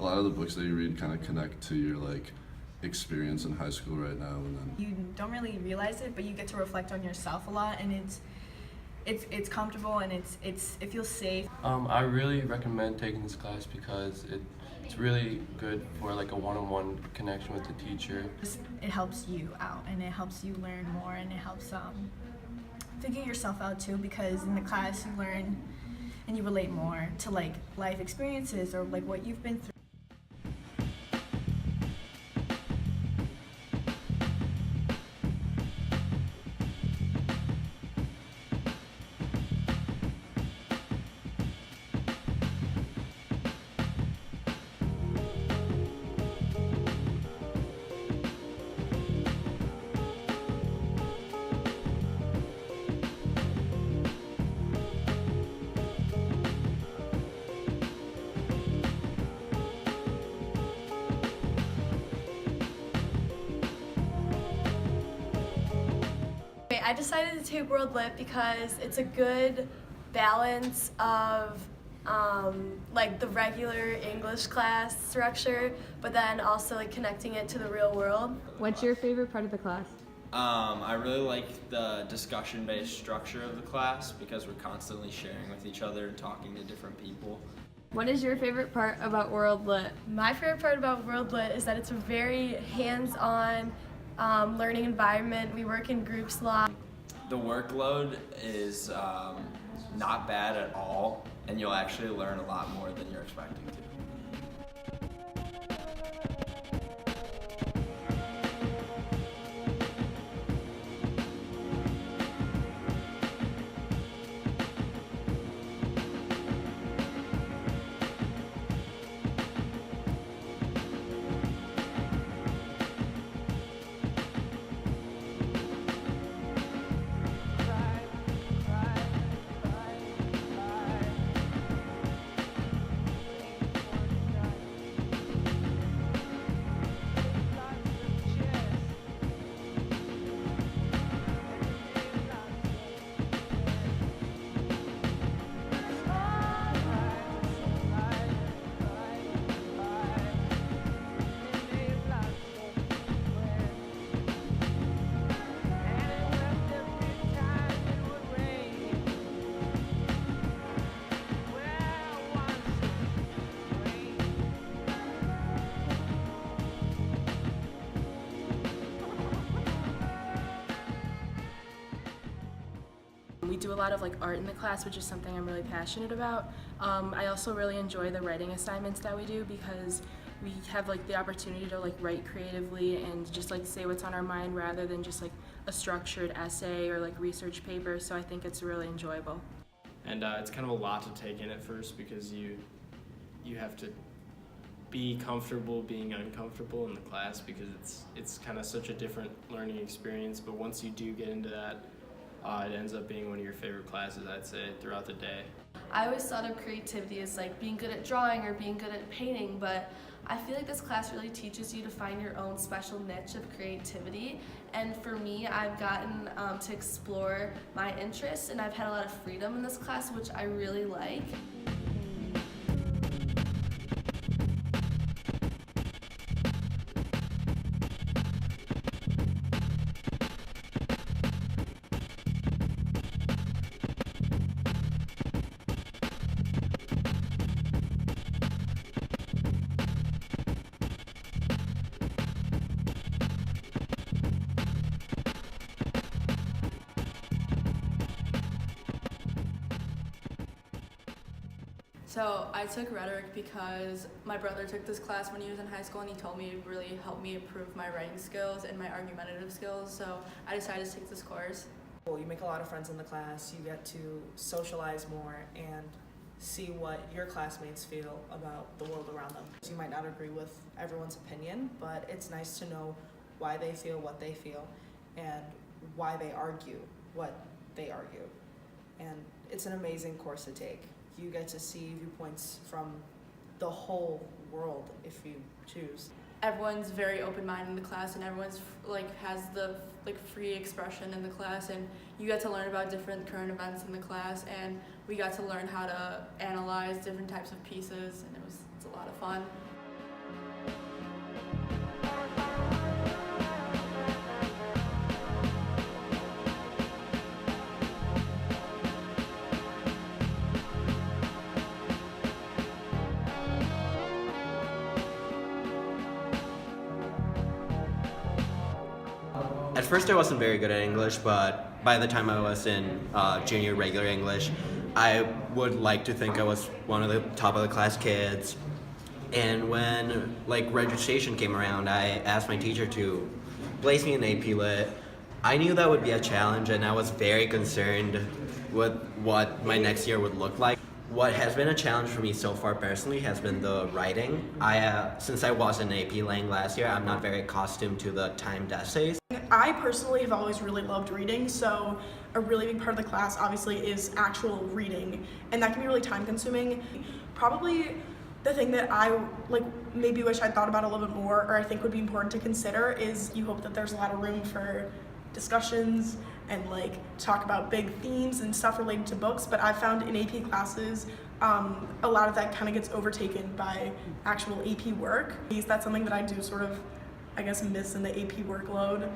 A lot of the books that you read kind of connect to your experience in high school right now, and then You don't really realize it, but you get to reflect on yourself a lot, and it's comfortable and it feels safe. I really recommend taking this class because it's really good for like a one-on-one connection with the teacher. It helps you out and it helps you learn more, and it helps figure yourself out too, because in the class you learn and you relate more to like life experiences or like what you've been through. I decided to take World Lit because it's a good balance of like the regular English class structure, but then also like connecting it to the real world. What's your favorite part of the class? I really like the discussion-based structure of the class because we're constantly sharing with each other and talking to different people. What is your favorite part about World Lit? My favorite part about World Lit is that it's a very hands-on learning environment. We work in groups a lot. The workload is not bad at all, and you'll actually learn a lot more than you're expecting to. We do a lot of like art in the class, which is something I'm really passionate about. I also really enjoy the writing assignments that we do because we have like the opportunity to like write creatively and just like say what's on our mind rather than just like a structured essay or like research paper. So I think it's really enjoyable. And it's kind of a lot to take in at first because you have to be comfortable being uncomfortable in the class because it's kind of such a different learning experience. But once you do get into that, it ends up being one of your favorite classes, I'd say, throughout the day. I always thought of creativity as like being good at drawing or being good at painting, but I feel like this class really teaches you to find your own special niche of creativity. And for me, I've gotten to explore my interests, and I've had a lot of freedom in this class, which I really like. So I took rhetoric because my brother took this class when he was in high school and he told me it really helped me improve my writing skills and my argumentative skills, so I decided to take this course. You make a lot of friends in the class, you get to socialize more and see what your classmates feel about the world around them. You might not agree with everyone's opinion, but it's nice to know why they feel what they feel and why they argue what they argue. And it's an amazing course to take. You get to see viewpoints from the whole world if you choose. Everyone's very open-minded in the class and everyone's has the free expression in the class, and you get to learn about different current events in the class, and we got to learn how to analyze different types of pieces, and it's a lot of fun. At first I wasn't very good at English, but by the time I was in junior regular English, I would like to think I was one of the top of the class kids. And when registration came around, I asked my teacher to place me in AP Lit. I knew that would be a challenge, and I was very concerned with what my next year would look like. What has been a challenge for me so far personally has been the writing. Since I was in AP Lang last year, I'm not very accustomed to the timed essays. I personally have always really loved reading, so a really big part of the class obviously is actual reading, and that can be really time consuming. Probably the thing that I maybe wish I'd thought about a little bit more, or I think would be important to consider, is you hope that there's a lot of room for discussions and talk about big themes and stuff related to books, but I've found in AP classes a lot of that kind of gets overtaken by actual AP work. That's something that I do sort of, I guess, miss in the AP workload.